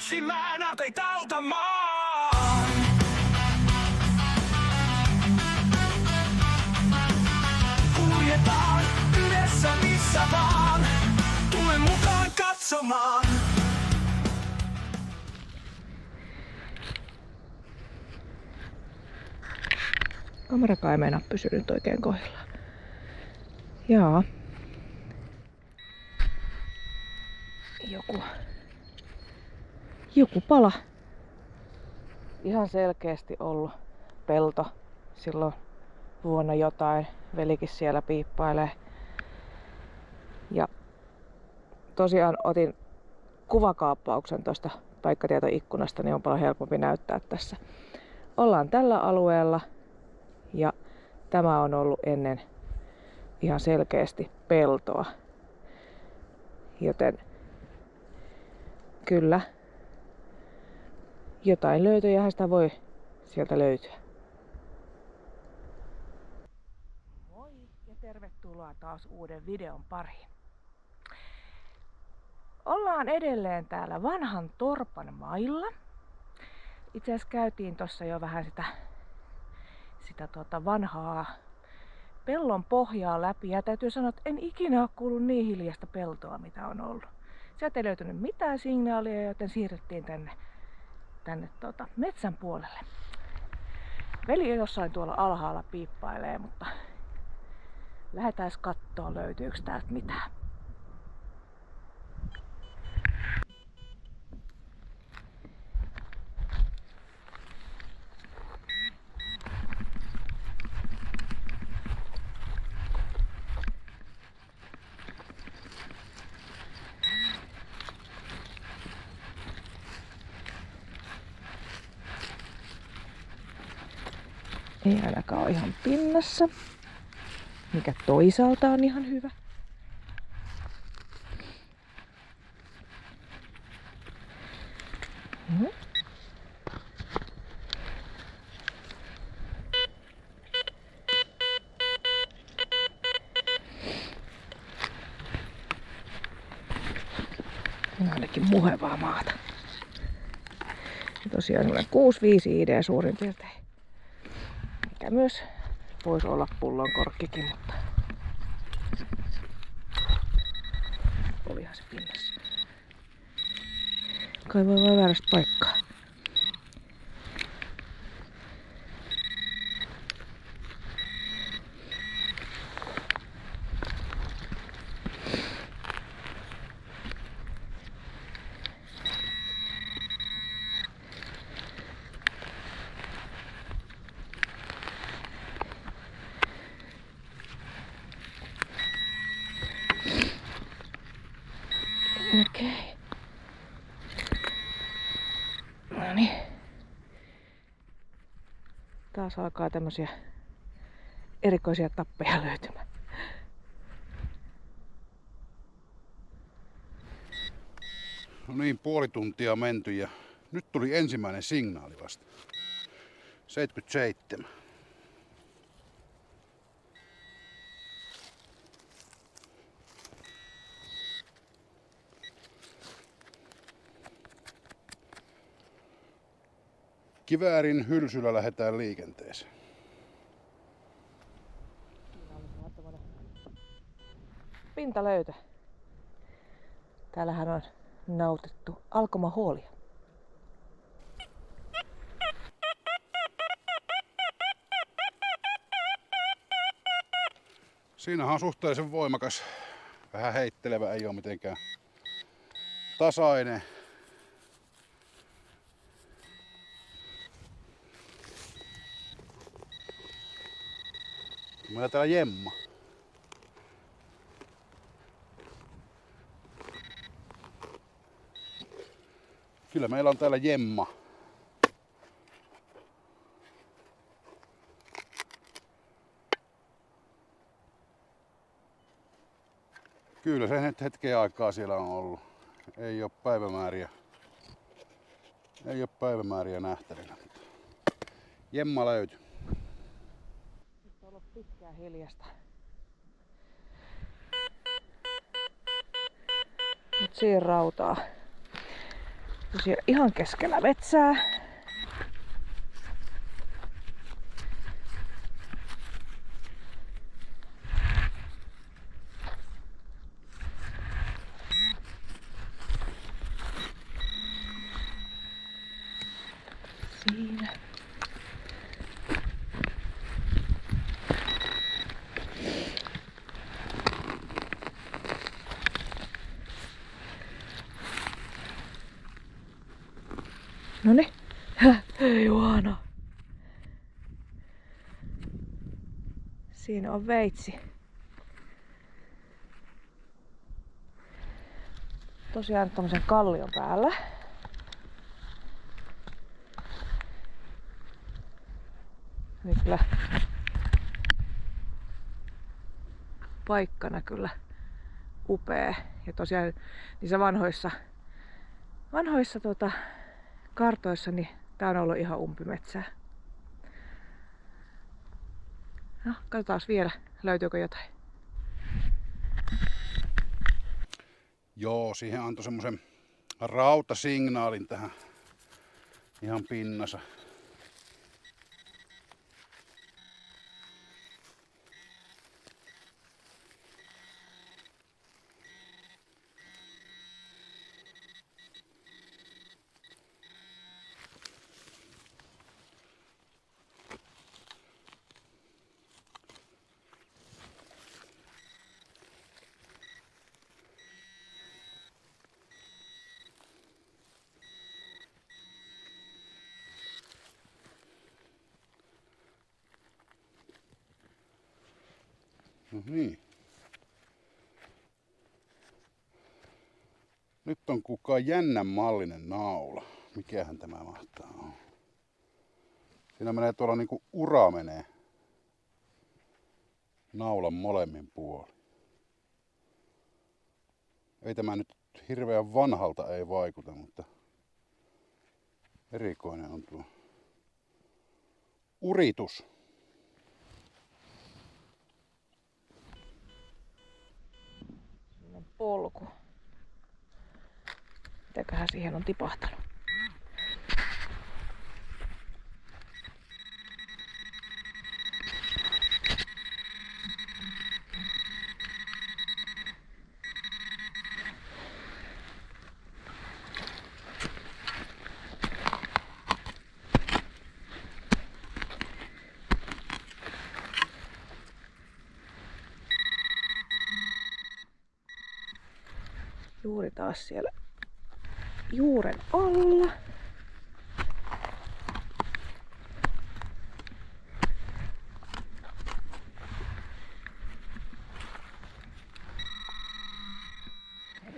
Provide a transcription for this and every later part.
etsimään ateita autamaan. Kuljetaan yhdessä missä vaan, tule mukaan katsomaan. Kamerakaan ei meinaa pysynyt oikein kohdillaan. Jaa. Joku pala. Ihan selkeästi ollut pelto. Silloin vuonna jotain. Velikin siellä piippailee. Ja tosiaan otin kuvakaappauksen tuosta paikkatietoikkunasta, niin on paljon helpompi näyttää tässä. Ollaan tällä alueella ja tämä on ollut ennen ihan selkeästi peltoa. Joten kyllä jotain löytöjähän sitä voi sieltä löytyä. Moi ja tervetuloa taas uuden videon pariin. Ollaan edelleen täällä vanhan torpan mailla. Itse asiassa käytiin tossa jo vähän sitä vanhaa pellon pohjaa läpi. Ja täytyy sanoa, että en ikinä ole kuullut niin hiljaista peltoa, mitä on ollut. Sieltä ei löytynyt mitään signaalia, joten siirryttiin tänne metsän puolelle. Veli jossain tuolla alhaalla piippailee, mutta lähdetään katsoa, löytyykö täältä mitään. Ei ainakaan ole ihan pinnassa, mikä toisaalta on ihan hyvä. Ainakin muhevaa maata. Ja tosiaan 6-5 idea suurin piirtein. Mikä myös voisi olla pullonkorkkikin, mutta olihan se pinnassa. Kaivaa vaan väärästä paikkaa. Okei. Noniin. Taas alkaa tämmösiä erikoisia tappeja löytymään. No niin, puoli tuntia menty ja nyt tuli ensimmäinen signaali vasta. 77. Kiväärin hylsyllä lähdetään liikenteeseen. Pintalöytö. Täällähän on nautettu alkomahuolia. Siinähän on suhteellisen voimakas, vähän heittelevä, ei ole mitenkään tasainen. Meillä täällä jemma. Kyllä meillä on täällä jemma. Kyllä se nyt hetken aikaa siellä on ollut. Ei ole päivämääriä nähtävillä. Jemma löytyi. Nyt on ollut pitkään hiljasta. Mut siinä rautaa. Tosiaan ihan keskellä metsää. Siinä. Noniin. Johanna. Siinä on veitsi. Tosiaan tommosen kallion päällä. Niin kyllä paikkana kyllä upea. Ja tosiaan niissä vanhoissa kartoissa niin tää on ollut ihan umpimetsää. No, katsotaan vielä, löytyykö jotain. Joo, siihen antoi semmosen rautasignaalin tähän ihan pinnassa. No niin. Nyt on kukaan jännän mallinen naula. Mikähän tämä mahtaa olla? Siinä menee tuolla niinku ura menee naulan molemmin puolin. Ei tämä nyt hirveän vanhalta ei vaikuta, mutta erikoinen on tuo uritus. Polku. Mitäköhän siihen on tipahtanut? Juuri taas siellä juuren alla.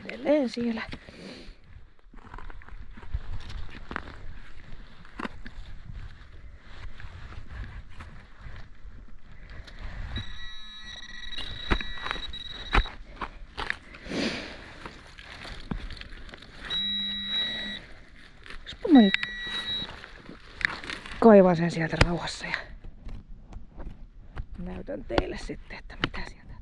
Edelleen siellä. Mä nyt kaivan sen sieltä rauhassa ja näytän teille sitten, että mitä sieltä.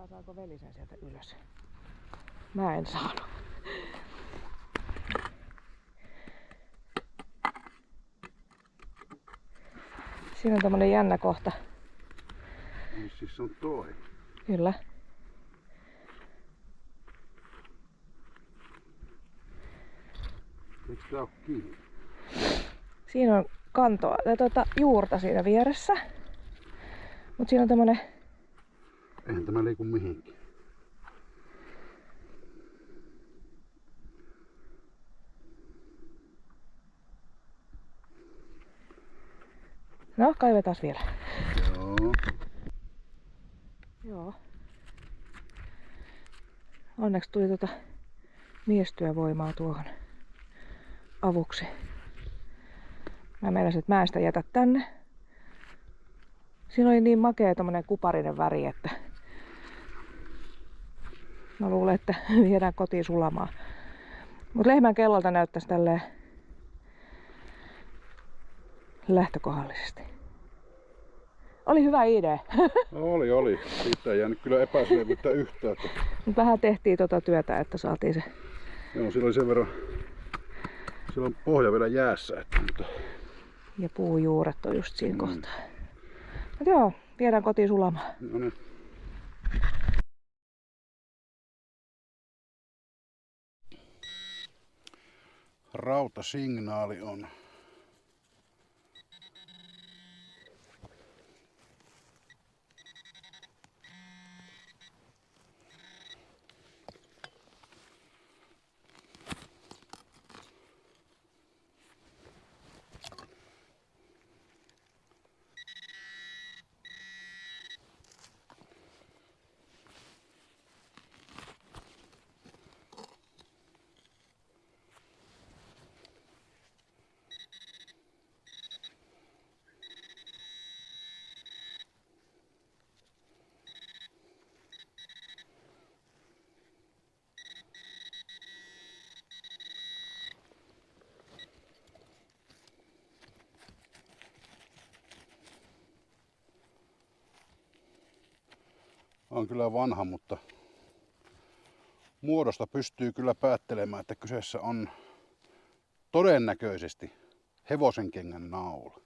Saako veli sen sieltä ylös? Mä en saanut. Siinä on tämmönen jännä kohta. Missä on toi? Kyllä. Eikö tää oo kiinni? Siinä on kantoa, juurta siinä vieressä. Mut siinä on tämmönen... Eihän tämä liiku mihinkään. No, kaivetaan vielä. Joo. Joo. Onneksi tuli miestyövoimaa tuohon avuksi. Mä meinasin, että mä en sitä jätä tänne. Siinä oli niin makea tommonen kuparinen väri, että mä luulen, että viedään kotiin sulamaan. Mut lehmän kellolta näyttäisi tälleen lähtökohdallisesti. Oli hyvä idea. Oli. Siitä ei jäänyt kyllä epäselvyyttä yhtään. Mut vähän tehtiin tota työtä, että saatiin se. Joo, siellä oli sen verran. Siellä on pohja vielä jäässä. Mutta... Ja puujuuret on just siinä kohtaa. Mut joo, viedään kotiin sulamaan. No niin. Rautasignaali on. On kyllä vanha, mutta muodosta pystyy kyllä päättelemään, että kyseessä on todennäköisesti hevosenkengän naula.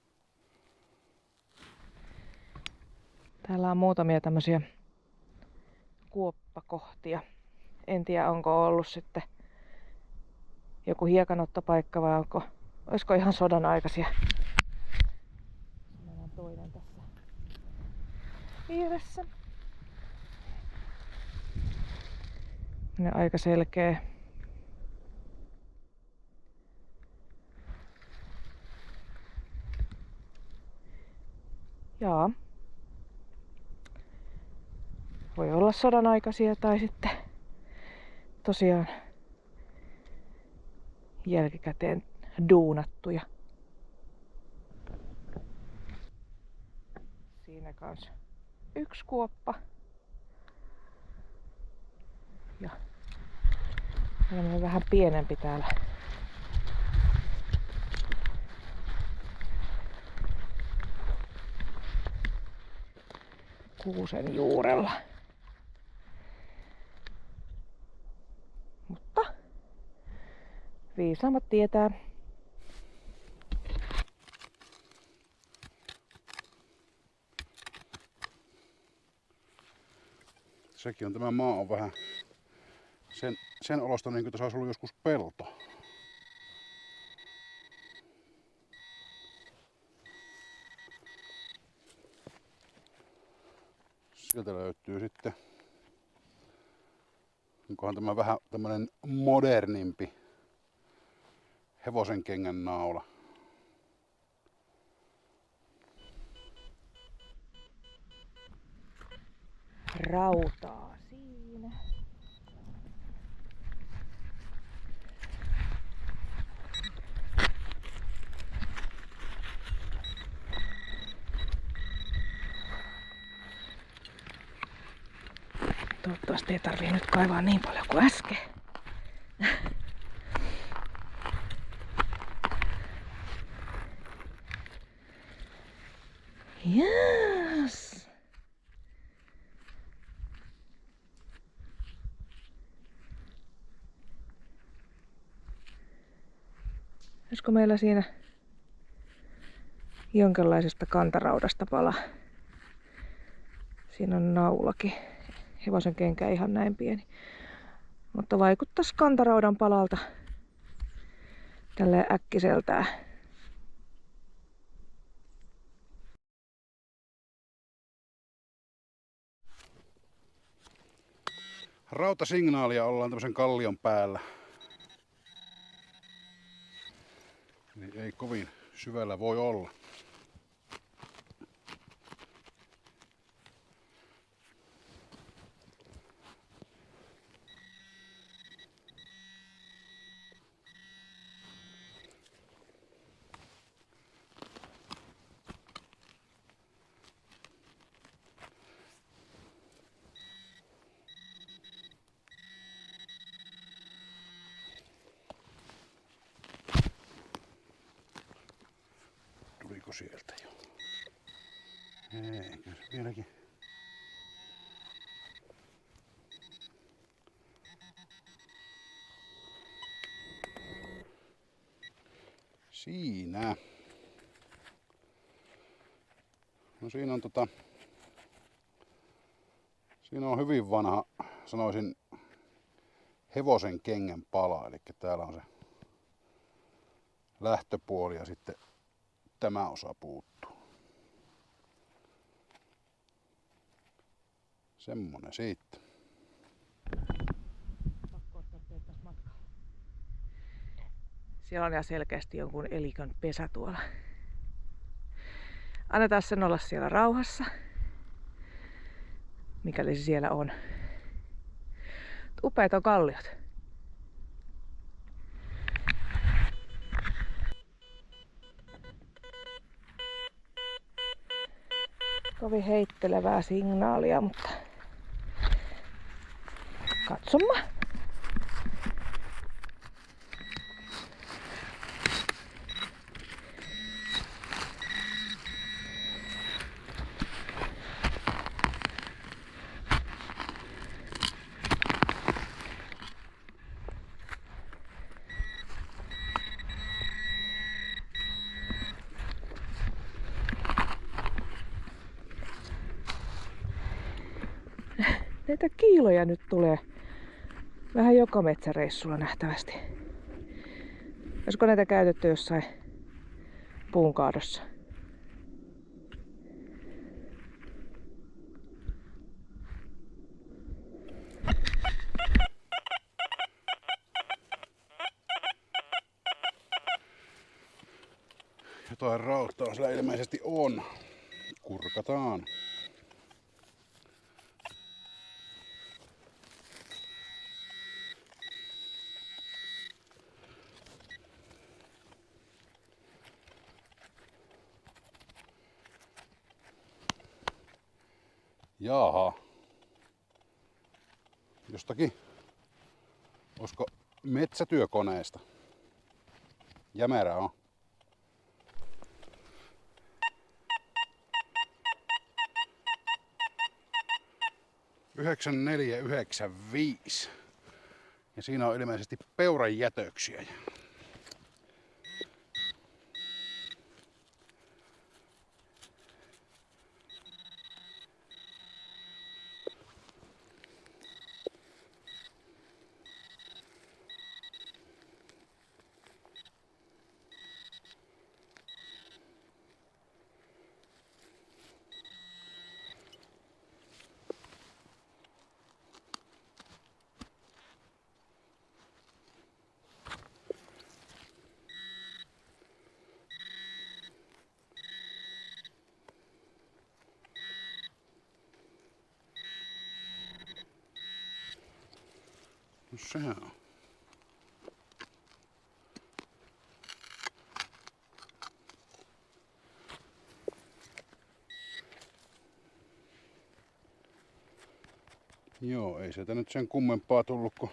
Täällä on muutamia tämmöisiä kuoppakohtia. En tiedä, onko ollut sitten joku hiekanottopaikka vai olisiko ihan sodan aikaisia. Meillä on toinen tässä vieressä. Ne aika selkeä. Jaa. Voi olla sodan aikaisia tai sitten tosiaan jälkikäteen duunattuja. Siinä kanssa yksi kuoppa. Ja vähän pienempi täällä. Kuusen juurella. Mutta viisaammat tietää. Sekin on, tämä maa on vähän sen olosta niin kuin tässä olisi ollut joskus pelto. Sieltä löytyy sitten, onkohan tämä vähän tämmönen modernimpi hevosenkengän naula. Rautaa siinä. Toivottavasti ei tarvii nyt kaivaa niin paljon kuin äsken. Yes. Olisiko meillä siinä jonkinlaisesta kantaraudasta pala? Siinä on naulakin. Hevosen kenkä ihan näin pieni. Mutta vaikuttaisi kantaraudan palalta tälleen äkkiseltään. Rautasignaalia ollaan tämmöisen kallion päällä. Niin ei kovin syvällä voi olla. Tuliko sieltä jo? Eikö se vieläkin? Siinä. No siinä on siinä on hyvin vanha, sanoisin, hevosen kengän pala. Eli täällä on se lähtöpuoli ja sitten tämä osa puuttuu. Semmonen siitä. Siellä on ihan selkeästi jonkun elikön pesä tuolla. Annetaan sen olla siellä rauhassa, mikäli se siellä on. Upeat on kalliot. Kovin heittelevää signaalia, mutta katsomme. Näitä kiiloja nyt tulee vähän joka metsäreissulla nähtävästi. Olisiko näitä käytetty jossain puunkaadossa? Jotain rautaa sillä ilmeisesti on. Kurkataan. Jaha. Jostakin. Olisiko metsätyökoneesta? Jämerä on. ...9495. Ja siinä on ilmeisesti peuran jätöksiä. No sehän on. Joo, ei sieltä nyt sen kummempaa tullut kuin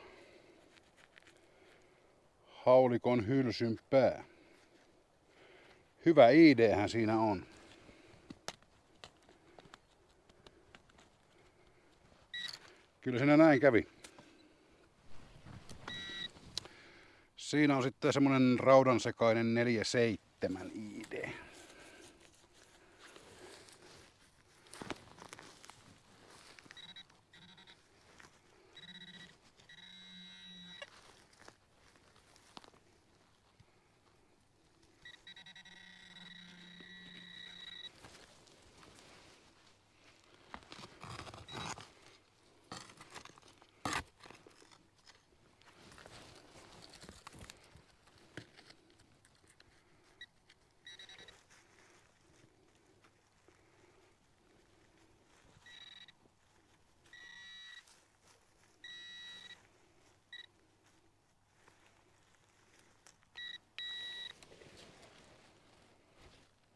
haulikon hylsyn pää. Hyvä ideahän siinä on. Kyllä siinä näin kävi. Siinä on sitten semmonen raudansekainen 47 ID.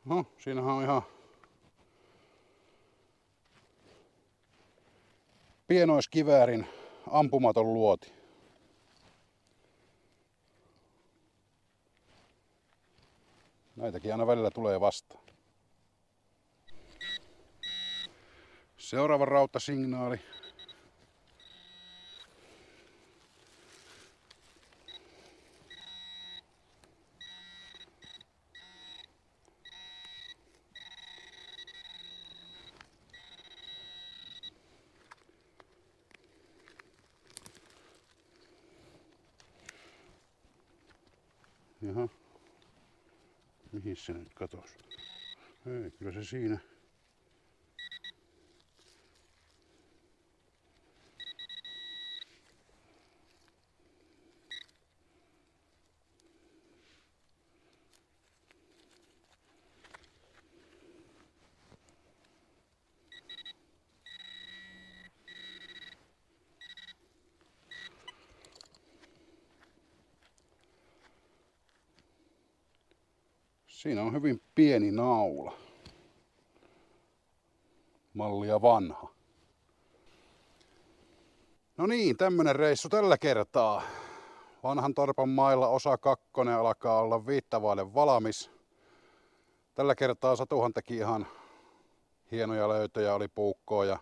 No, siinähän on ihan pienoiskiväärin ampumaton luoti. Näitäkin aina välillä tulee vastaan. Seuraava rautasignaali. Jaha. Mihin se nyt katosi? Ei, kyllä se siinä. Siinä on hyvin pieni naula. Mallia vanha. No niin, tämmönen reissu tällä kertaa. Vanhan torpan mailla osa 2 alkaa olla 5 vaille valmis. Tällä kertaa Satuhan teki ihan hienoja löytöjä, oli puukkoa ja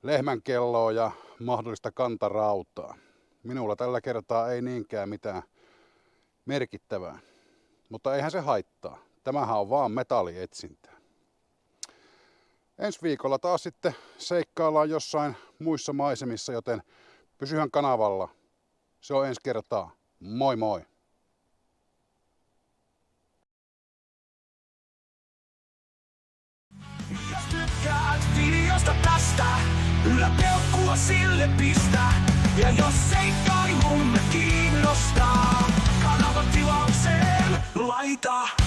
lehmänkelloa ja mahdollista kantarautaa. Minulla tällä kertaa ei niinkään mitään merkittävää. Mutta eihän se haittaa. Tämähän on vaan metallietsintää. Ensi viikolla taas sitten seikkaillaan jossain muissa maisemissa, joten pysyhän kanavalla. Se on ensi kertaa. Moi moi! Jos tykkäät videosta tästä, yläpeukkua sille pistä. Ja jos seikkailumme kiinnostaa, kanavan tilaukseen laita.